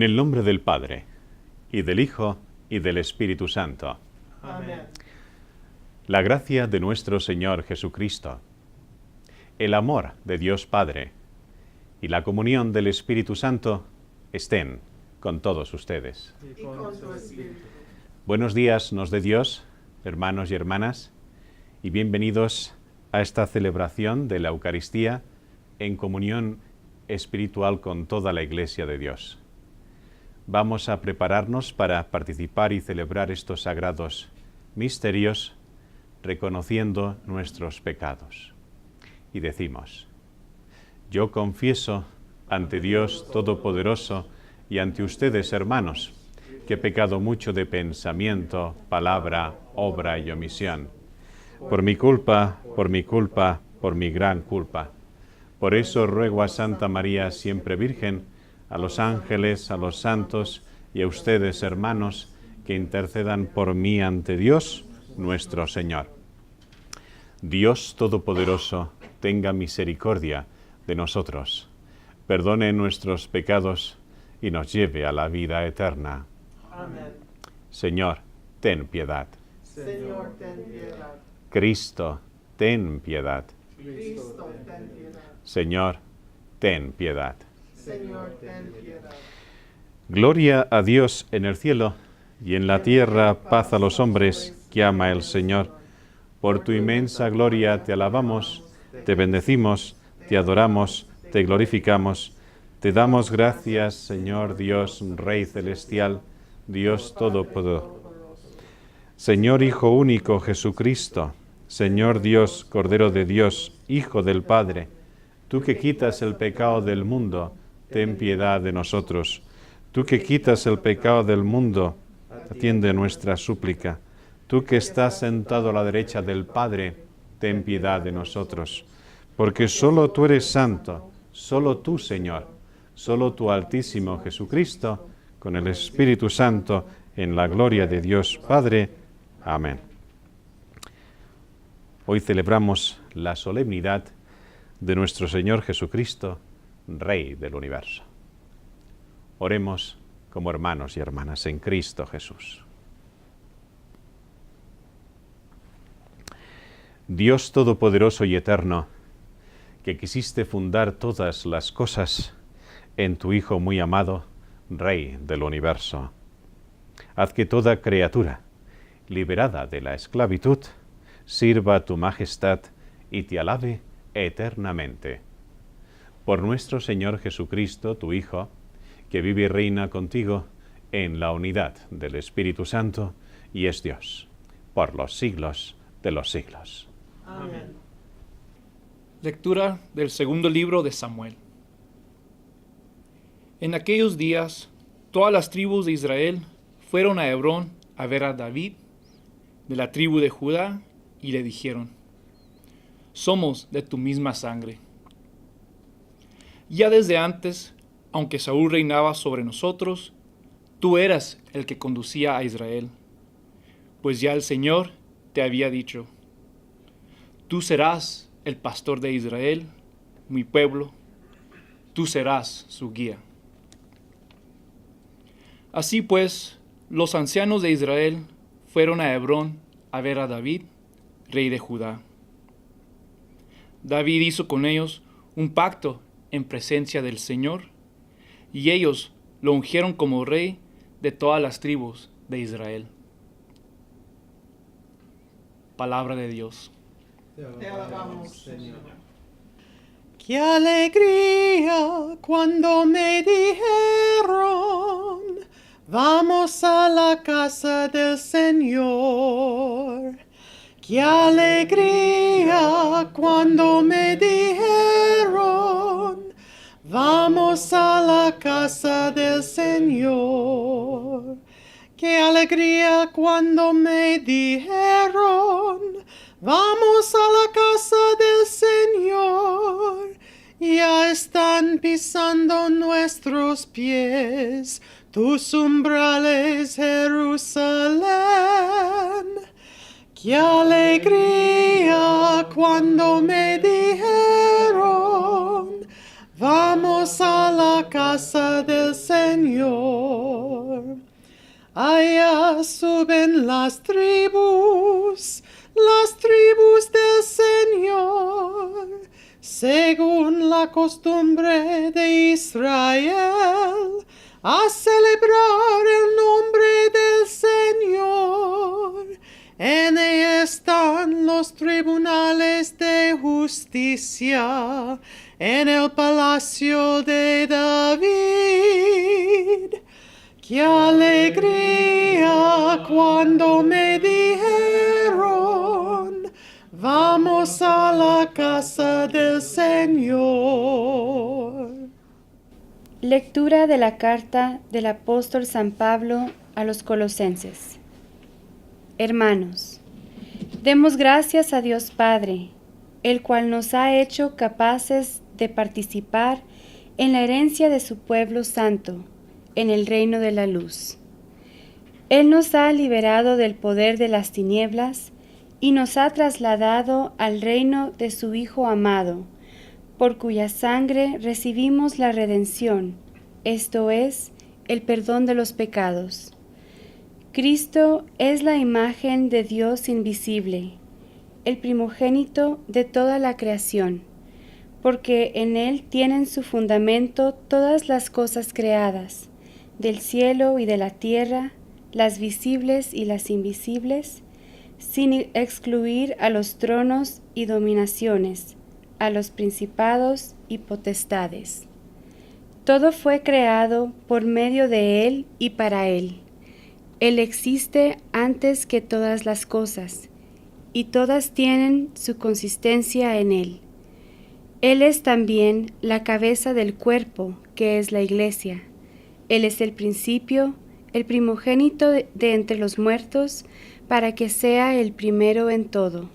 En el nombre del Padre, y del Hijo, y del Espíritu Santo. Amén. La gracia de nuestro Señor Jesucristo, el amor de Dios Padre y la comunión del Espíritu Santo estén con todos ustedes. Y con tu espíritu. Buenos días nos dé Dios, hermanos y hermanas, y bienvenidos a esta celebración de la Eucaristía en comunión espiritual con toda la Iglesia de Dios. Vamos a prepararnos para participar y celebrar estos sagrados misterios, reconociendo nuestros pecados. Y decimos: yo confieso ante Dios Todopoderoso y ante ustedes, hermanos, que he pecado mucho de pensamiento, palabra, obra y omisión. Por mi culpa, por mi gran culpa. Por eso ruego a Santa María, siempre Virgen, a los ángeles, a los santos y a ustedes, hermanos, que intercedan por mí ante Dios, nuestro Señor. Dios Todopoderoso, tenga misericordia de nosotros, perdone nuestros pecados y nos lleve a la vida eterna. Amén. Señor, ten piedad. Señor, ten piedad. Cristo, ten piedad. Cristo, ten piedad. Señor, ten piedad. Señor, ten piedad. Gloria a Dios en el cielo, y en la tierra paz a los hombres que ama el Señor. Por tu inmensa gloria te alabamos, te bendecimos, te adoramos, te glorificamos. Te damos gracias, Señor Dios, Rey celestial, Dios todopoderoso. Señor Hijo único Jesucristo, Señor Dios, Cordero de Dios, Hijo del Padre, tú que quitas el pecado del mundo, ten piedad de nosotros. Tú que quitas el pecado del mundo, atiende nuestra súplica. Tú que estás sentado a la derecha del Padre, ten piedad de nosotros. Porque solo tú eres santo, solo tú, Señor, solo tú, Altísimo Jesucristo, con el Espíritu Santo, en la gloria de Dios Padre. Amén. Hoy celebramos la solemnidad de nuestro Señor Jesucristo, Rey del universo. Oremos como hermanos y hermanas en Cristo Jesús. Dios Todopoderoso y Eterno, que quisiste fundar todas las cosas en tu Hijo muy amado, Rey del universo, haz que toda criatura, liberada de la esclavitud, sirva a tu majestad y te alabe eternamente. Por nuestro Señor Jesucristo, tu Hijo, que vive y reina contigo en la unidad del Espíritu Santo y es Dios, por los siglos de los siglos. Amén. Lectura del segundo libro de Samuel. En aquellos días, todas las tribus de Israel fueron a Hebrón a ver a David, de la tribu de Judá, y le dijeron: somos de tu misma sangre. Ya desde antes, aunque Saúl reinaba sobre nosotros, tú eras el que conducía a Israel, pues ya el Señor te había dicho: tú serás el pastor de Israel, mi pueblo, tú serás su guía. Así pues, los ancianos de Israel fueron a Hebrón a ver a David, rey de Judá. David hizo con ellos un pacto en presencia del Señor, y ellos lo ungieron como rey de todas las tribus de Israel. Palabra de Dios. Te alabamos, Señor. ¡Qué alegría cuando me dijeron, vamos a la casa del Señor! ¡Qué alegría cuando me dijeron, vamos a la casa del Señor! ¡Qué alegría cuando me dijeron, vamos a la casa del Señor! Ya están pisando nuestros pies tus umbrales, Jerusalén. ¡Qué alegría cuando me dijeron, vamos a la casa del Señor! Allá suben las tribus del Señor, según la costumbre de Israel, a celebrar el nombre del Señor. En ella están los tribunales de justicia, en el palacio de David. ¡Qué alegría cuando me dijeron, vamos a la casa del Señor! Lectura de la carta del apóstol San Pablo a los Colosenses. Hermanos, demos gracias a Dios Padre, el cual nos ha hecho capaces de participar en la herencia de su pueblo santo, en el reino de la luz. Él nos ha liberado del poder de las tinieblas y nos ha trasladado al reino de su Hijo amado, por cuya sangre recibimos la redención, esto es, el perdón de los pecados. Cristo es la imagen de Dios invisible, el primogénito de toda la creación, porque en Él tienen su fundamento todas las cosas creadas, del cielo y de la tierra, las visibles y las invisibles, sin excluir a los tronos y dominaciones, a los principados y potestades. Todo fue creado por medio de Él y para Él. Él existe antes que todas las cosas, y todas tienen su consistencia en Él. Él es también la cabeza del cuerpo, que es la Iglesia. Él es el principio, el primogénito de entre los muertos, para que sea el primero en todo.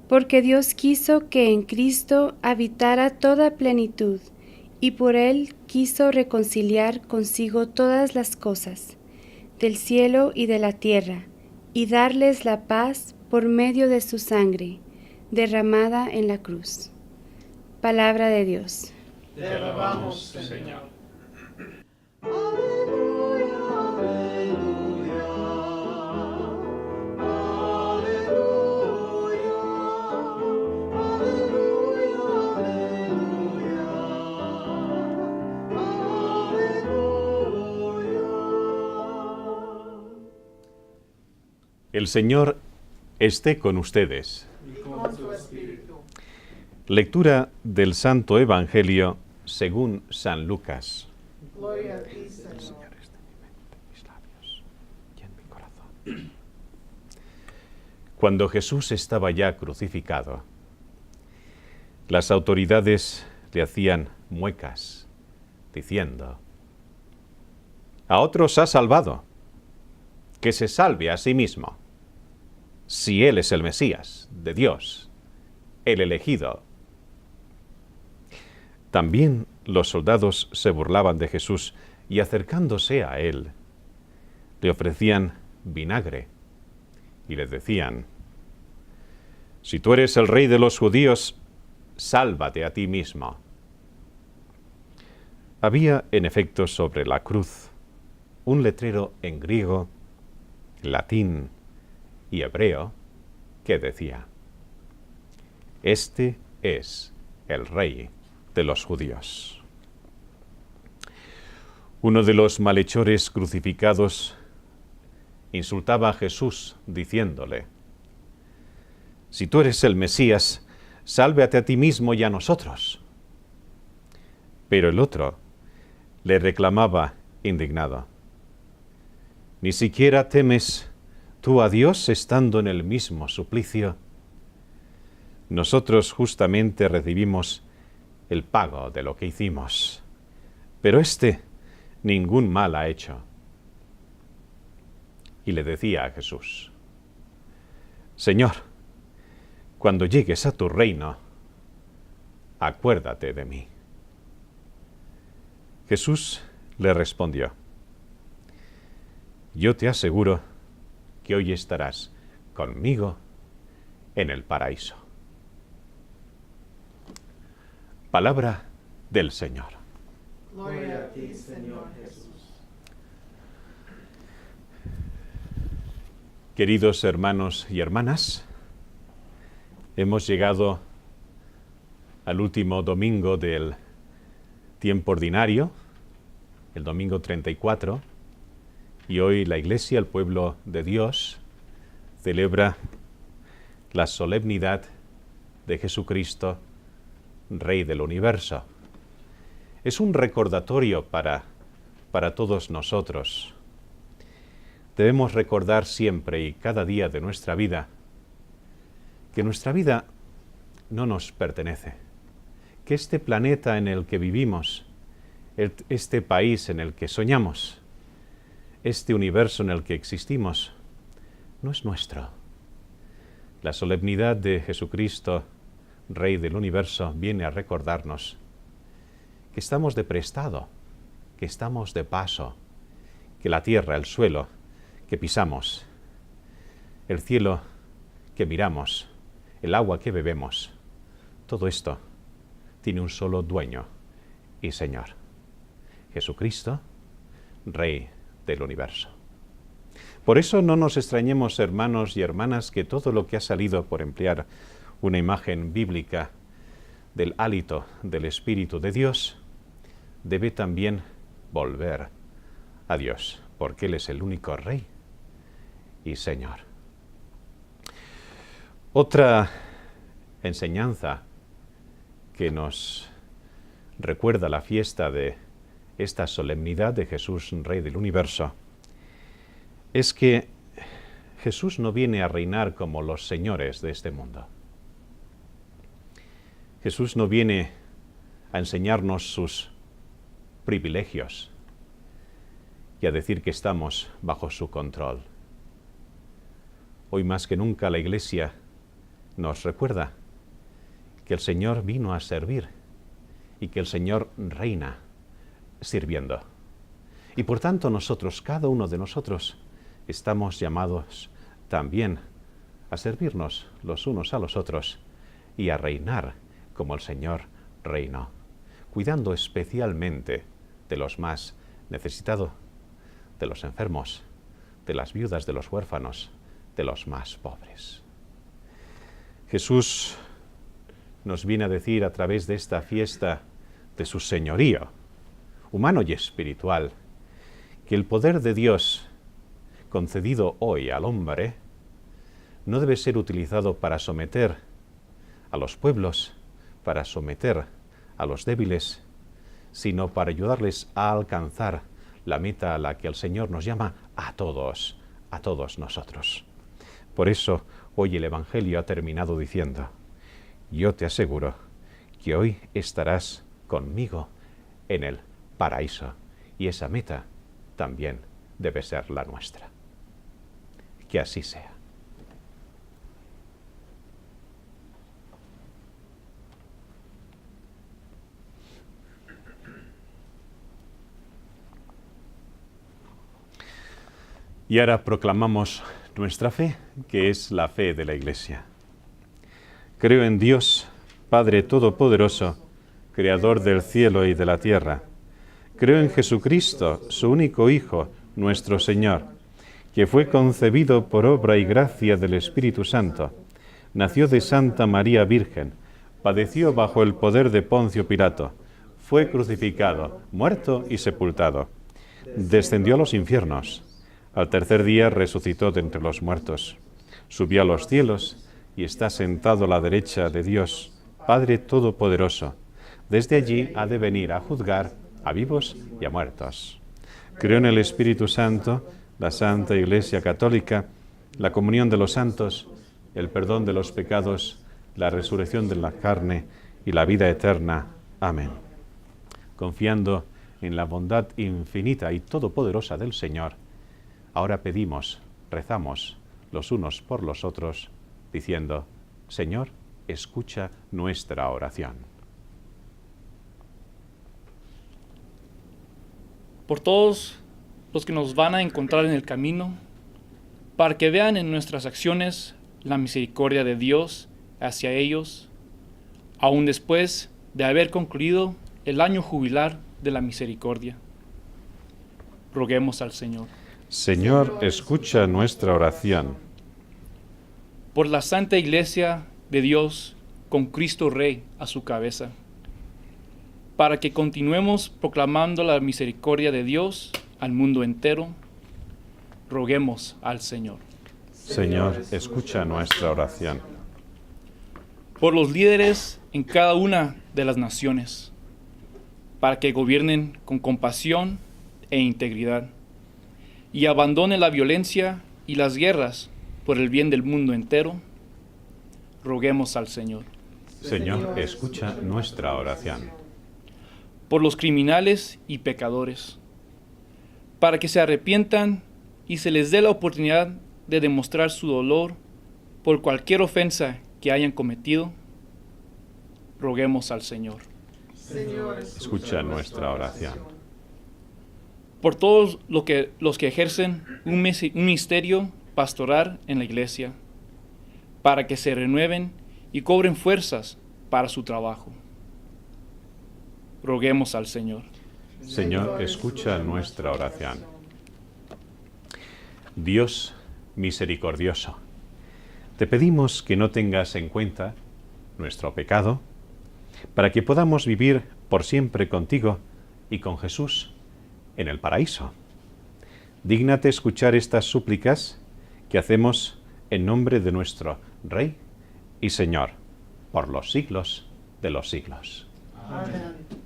Porque Dios quiso que en Cristo habitara toda plenitud, y por Él quiso reconciliar consigo todas las cosas, del cielo y de la tierra, y darles la paz por medio de su sangre, derramada en la cruz. Palabra de Dios. Te alabamos, Señor. Aleluya, aleluya, aleluya, aleluya. El Señor esté con ustedes. Y con tu espíritu. Lectura del Santo Evangelio según San Lucas. Gloria a ti, Señor. Señor, esté en mi mente, en mis labios y en mi corazón. Cuando Jesús estaba ya crucificado, las autoridades le hacían muecas, diciendo: a otros ha salvado, que se salve a sí mismo, si Él es el Mesías de Dios, el elegido. También los soldados se burlaban de Jesús y acercándose a Él, le ofrecían vinagre y le decían: si tú eres el rey de los judíos, sálvate a ti mismo. Había, en efecto, sobre la cruz un letrero en griego, latín y hebreo que decía: este es el rey de los judíos. Uno de los malhechores crucificados insultaba a Jesús diciéndole: si tú eres el Mesías, sálvate a ti mismo y a nosotros. Pero el otro le reclamaba indignado: ¿ni siquiera temes tú a Dios estando en el mismo suplicio? Nosotros justamente recibimos el pago de lo que hicimos, pero éste ningún mal ha hecho. Y le decía a Jesús: Señor, cuando llegues a tu reino, acuérdate de mí. Jesús le respondió: yo te aseguro que hoy estarás conmigo en el paraíso. Palabra del Señor. Gloria a ti, Señor Jesús. Queridos hermanos y hermanas, hemos llegado al último domingo del tiempo ordinario, el domingo 34, y hoy la Iglesia, el pueblo de Dios, celebra la solemnidad de Jesucristo, Rey del universo. Es un recordatorio para todos nosotros. Debemos recordar siempre y cada día de nuestra vida que nuestra vida no nos pertenece, que este planeta en el que vivimos, este país en el que soñamos, este universo en el que existimos, no es nuestro. La solemnidad de Jesucristo, Rey del universo, viene a recordarnos que estamos de prestado, que estamos de paso, que la tierra, el suelo que pisamos, el cielo que miramos, el agua que bebemos, todo esto tiene un solo dueño y Señor: Jesucristo, Rey del universo. Por eso no nos extrañemos, hermanos y hermanas, que todo lo que ha salido, por emplear una imagen bíblica, del hálito del Espíritu de Dios, debe también volver a Dios, porque Él es el único Rey y Señor. Otra enseñanza que nos recuerda la fiesta de esta solemnidad de Jesús, Rey del universo, es que Jesús no viene a reinar como los señores de este mundo. Jesús no viene a enseñarnos sus privilegios y a decir que estamos bajo su control. Hoy más que nunca la Iglesia nos recuerda que el Señor vino a servir y que el Señor reina sirviendo. Y por tanto nosotros, cada uno de nosotros, estamos llamados también a servirnos los unos a los otros y a reinar como el Señor reinó, cuidando especialmente de los más necesitados, de los enfermos, de las viudas, de los huérfanos, de los más pobres. Jesús nos viene a decir a través de esta fiesta de su señorío, humano y espiritual, que el poder de Dios concedido hoy al hombre no debe ser utilizado para someter a los pueblos, para someter a los débiles, sino para ayudarles a alcanzar la meta a la que el Señor nos llama a todos nosotros. Por eso, hoy el Evangelio ha terminado diciendo: yo te aseguro que hoy estarás conmigo en el paraíso, y esa meta también debe ser la nuestra. Que así sea. Y ahora proclamamos nuestra fe, que es la fe de la Iglesia. Creo en Dios, Padre Todopoderoso, Creador del cielo y de la tierra. Creo en Jesucristo, su único Hijo, nuestro Señor, que fue concebido por obra y gracia del Espíritu Santo. Nació de Santa María Virgen, padeció bajo el poder de Poncio Pilato, fue crucificado, muerto y sepultado. Descendió a los infiernos. Al tercer día resucitó de entre los muertos. Subió a los cielos y está sentado a la derecha de Dios, Padre Todopoderoso. Desde allí ha de venir a juzgar a vivos y a muertos. Creo en el Espíritu Santo, la Santa Iglesia Católica, la comunión de los santos, el perdón de los pecados, la resurrección de la carne y la vida eterna. Amén. Confiando en la bondad infinita y todopoderosa del Señor, ahora pedimos, rezamos los unos por los otros, diciendo: Señor, escucha nuestra oración. Por todos los que nos van a encontrar en el camino, para que vean en nuestras acciones la misericordia de Dios hacia ellos, aún después de haber concluido el año jubilar de la misericordia. Roguemos al Señor. Señor, escucha nuestra oración. Por la Santa Iglesia de Dios, con Cristo Rey a su cabeza, para que continuemos proclamando la misericordia de Dios al mundo entero, roguemos al Señor. Señor, escucha nuestra oración. Por los líderes en cada una de las naciones, para que gobiernen con compasión e integridad, y abandonen la violencia y las guerras por el bien del mundo entero, roguemos al Señor. Señor, escucha nuestra oración. Por los criminales y pecadores, para que se arrepientan y se les dé la oportunidad de demostrar su dolor por cualquier ofensa que hayan cometido, roguemos al Señor. Señor, Escucha nuestra oración. Por todos los que ejercen un ministerio pastoral en la iglesia, para que se renueven y cobren fuerzas para su trabajo, roguemos al Señor. Señor, escucha nuestra oración. Dios misericordioso, te pedimos que no tengas en cuenta nuestro pecado, para que podamos vivir por siempre contigo y con Jesús en el paraíso. Dígnate escuchar estas súplicas que hacemos en nombre de nuestro Rey y Señor, por los siglos de los siglos. Amén.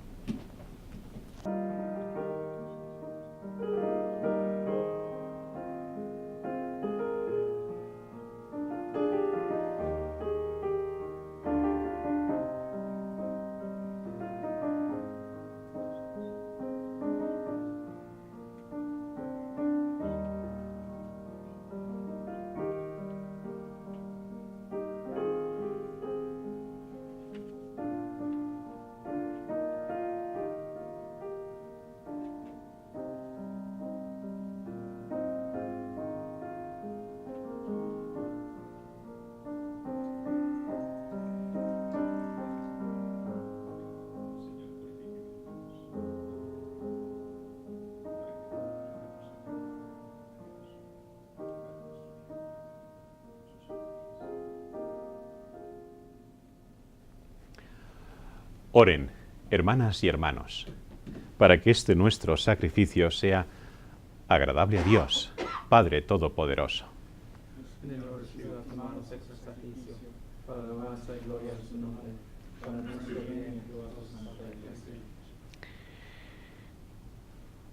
Oren, hermanas y hermanos, para que este nuestro sacrificio sea agradable a Dios, Padre Todopoderoso.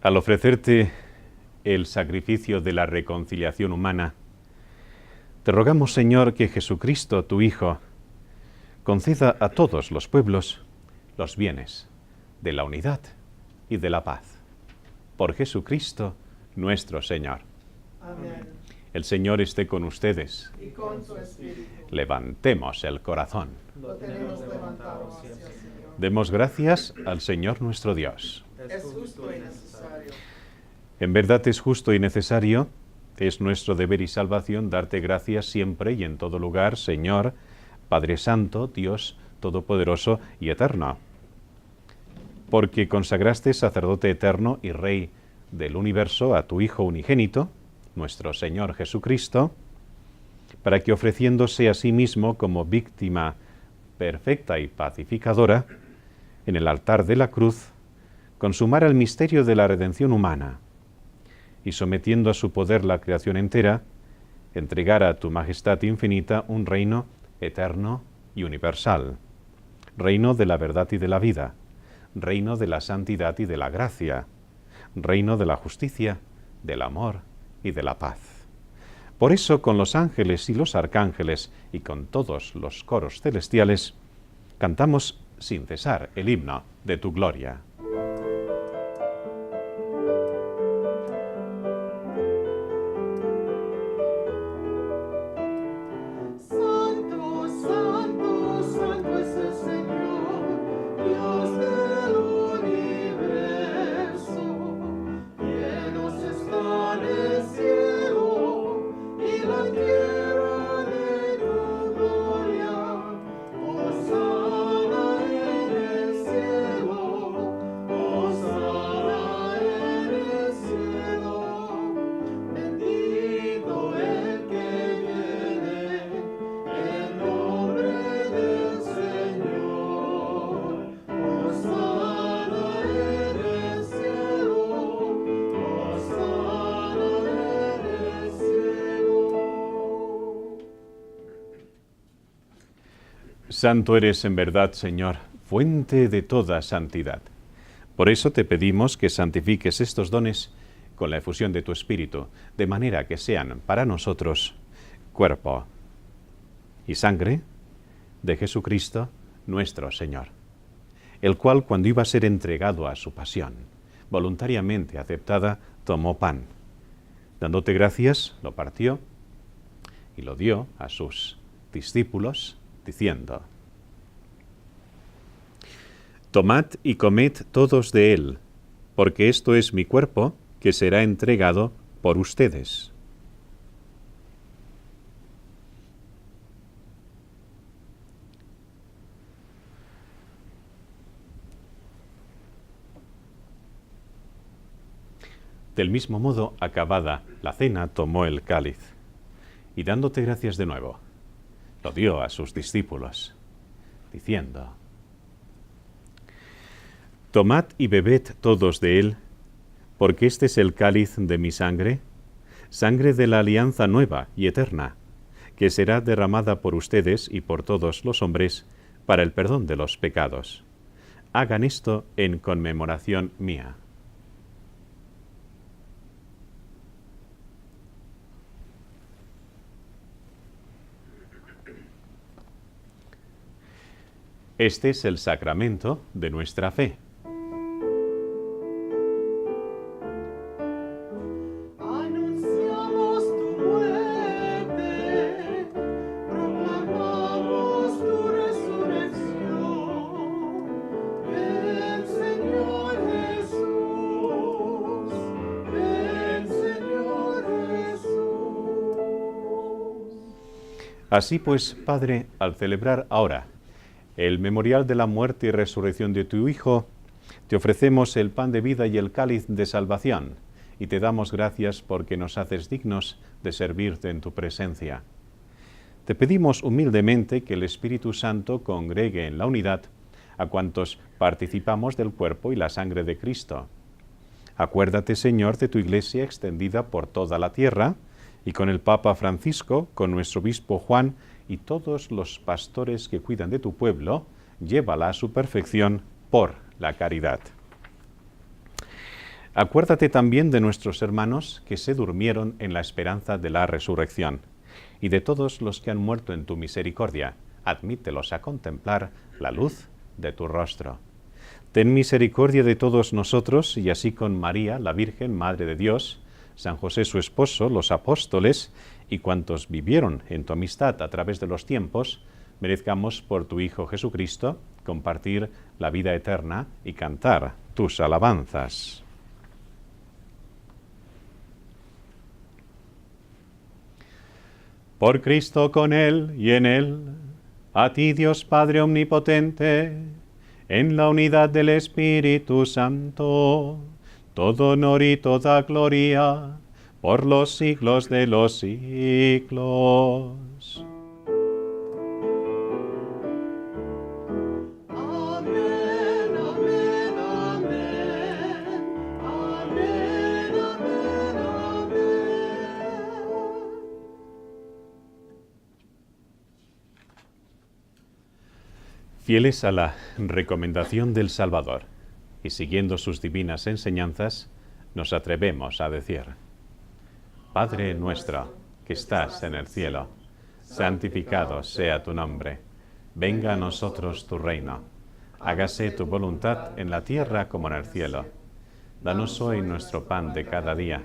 Al ofrecerte el sacrificio de la reconciliación humana, te rogamos, Señor, que Jesucristo, tu Hijo, conceda a todos los pueblos los bienes de la unidad y de la paz. Por Jesucristo, nuestro Señor. Amén. El Señor esté con ustedes. Y con su espíritu. Levantemos el corazón. Lo tenemos levantado hacia el Señor. Demos gracias al Señor nuestro Dios. Es justo y necesario. En verdad es justo y necesario, es nuestro deber y salvación darte gracias siempre y en todo lugar, Señor, Padre Santo, Dios Todopoderoso y Eterno, porque consagraste sacerdote eterno y Rey del universo a tu Hijo unigénito, nuestro Señor Jesucristo, para que ofreciéndose a sí mismo como víctima perfecta y pacificadora, en el altar de la cruz, consumara el misterio de la redención humana, y sometiendo a su poder la creación entera, entregara a tu majestad infinita un reino eterno y universal, reino de la verdad y de la vida, reino de la santidad y de la gracia, reino de la justicia, del amor y de la paz. Por eso, con los ángeles y los arcángeles y con todos los coros celestiales, cantamos sin cesar el himno de tu gloria. Santo eres en verdad, Señor, fuente de toda santidad. Por eso te pedimos que santifiques estos dones con la efusión de tu Espíritu, de manera que sean para nosotros cuerpo y sangre de Jesucristo nuestro Señor, el cual, cuando iba a ser entregado a su pasión, voluntariamente aceptada, tomó pan. Dándote gracias, lo partió y lo dio a sus discípulos, diciendo: Tomad y comed todos de él, porque esto es mi cuerpo, que será entregado por ustedes. Del mismo modo, acabada la cena, tomó el cáliz, y dándote gracias de nuevo, lo dio a sus discípulos, diciendo: Tomad y bebed todos de él, porque este es el cáliz de mi sangre, sangre de la alianza nueva y eterna, que será derramada por ustedes y por todos los hombres para el perdón de los pecados. Hagan esto en conmemoración mía. Este es el sacramento de nuestra fe. Anunciamos tu muerte, proclamamos tu resurrección. Ven, Señor Jesús, ven, Señor Jesús. Así pues, Padre, al celebrar ahora el memorial de la muerte y resurrección de tu Hijo, te ofrecemos el pan de vida y el cáliz de salvación, y te damos gracias porque nos haces dignos de servirte en tu presencia. Te pedimos humildemente que el Espíritu Santo congregue en la unidad a cuantos participamos del cuerpo y la sangre de Cristo. Acuérdate, Señor, de tu Iglesia extendida por toda la tierra, y con el Papa Francisco, con nuestro obispo Juan, y todos los pastores que cuidan de tu pueblo, llévala a su perfección por la caridad. Acuérdate también de nuestros hermanos que se durmieron en la esperanza de la resurrección, y de todos los que han muerto en tu misericordia. Admítelos a contemplar la luz de tu rostro. Ten misericordia de todos nosotros, y así con María, la Virgen, Madre de Dios, San José su esposo, los apóstoles, y cuantos vivieron en tu amistad a través de los tiempos, merezcamos por tu Hijo Jesucristo compartir la vida eterna y cantar tus alabanzas. Por Cristo, con Él y en Él, a ti Dios Padre Omnipotente, en la unidad del Espíritu Santo, todo honor y toda gloria, por los siglos de los siglos. Amén, amén, amén. Amén, amén, amén. Fieles a la recomendación del Salvador y siguiendo sus divinas enseñanzas, nos atrevemos a decir: Padre nuestro, que estás en el cielo, santificado sea tu nombre. Venga a nosotros tu reino. Hágase tu voluntad en la tierra como en el cielo. Danos hoy nuestro pan de cada día.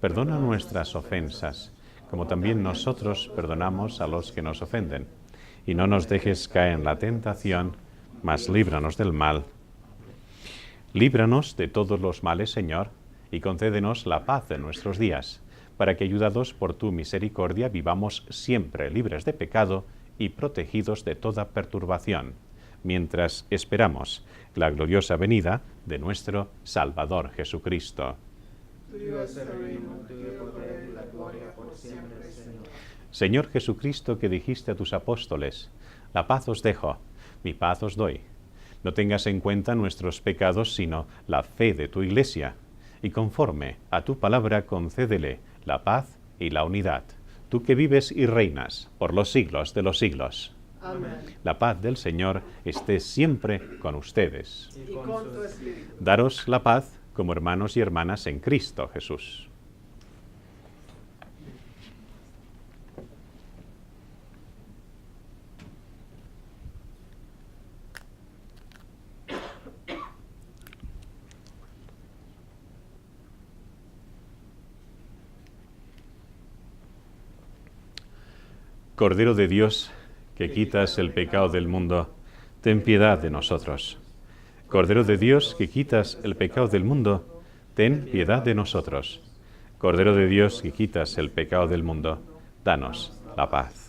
Perdona nuestras ofensas, como también nosotros perdonamos a los que nos ofenden. Y no nos dejes caer en la tentación, mas líbranos del mal. Líbranos de todos los males, Señor, y concédenos la paz en nuestros días, para que, ayudados por tu misericordia, vivamos siempre libres de pecado y protegidos de toda perturbación, mientras esperamos la gloriosa venida de nuestro Salvador Jesucristo. Tuyo es el reino, tuyo el poder y la gloria por siempre, Señor. Señor Jesucristo, que dijiste a tus apóstoles: la paz os dejo, mi paz os doy. No tengas en cuenta nuestros pecados, sino la fe de tu Iglesia, y conforme a tu palabra concédele la paz y la unidad, tú que vives y reinas por los siglos de los siglos. Amén. La paz del Señor esté siempre con ustedes. Y con tu espíritu. Daros la paz como hermanos y hermanas en Cristo Jesús. Cordero de Dios, que quitas el pecado del mundo, ten piedad de nosotros. Cordero de Dios, que quitas el pecado del mundo, ten piedad de nosotros. Cordero de Dios, que quitas el pecado del mundo, danos la paz.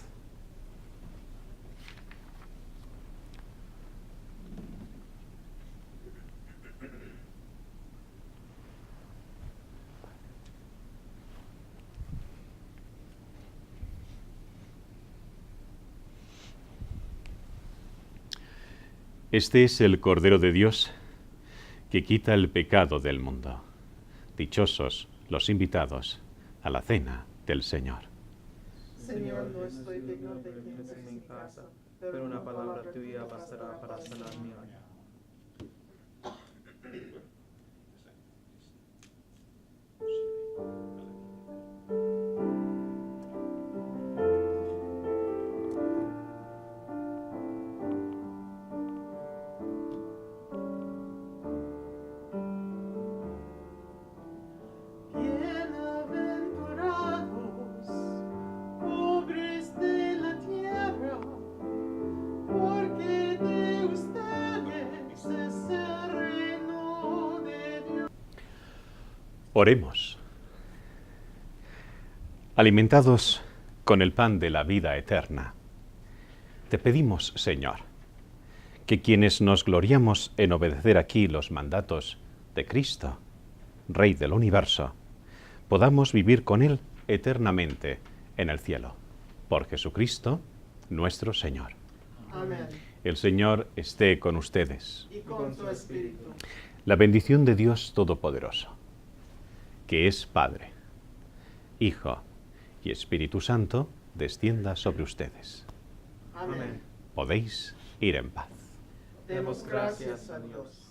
Este es el Cordero de Dios que quita el pecado del mundo. Dichosos los invitados a la cena del Señor. Señor, no estoy digno de que entres en mi casa, pero una palabra tuya bastará para sanar mi alma. Bienaventurados, pobres de la tierra, porque de ustedes es el reino de Dios. Oremos. Alimentados con el pan de la vida eterna, te pedimos, Señor, que quienes nos gloriamos en obedecer aquí los mandatos de Cristo, Rey del universo, podamos vivir con Él eternamente en el cielo. Por Jesucristo, nuestro Señor. Amén. El Señor esté con ustedes. Y con tu espíritu. La bendición de Dios Todopoderoso, que es Padre, Hijo y Espíritu Santo, descienda sobre ustedes. Amén. Podéis ir en paz. Demos gracias a Dios.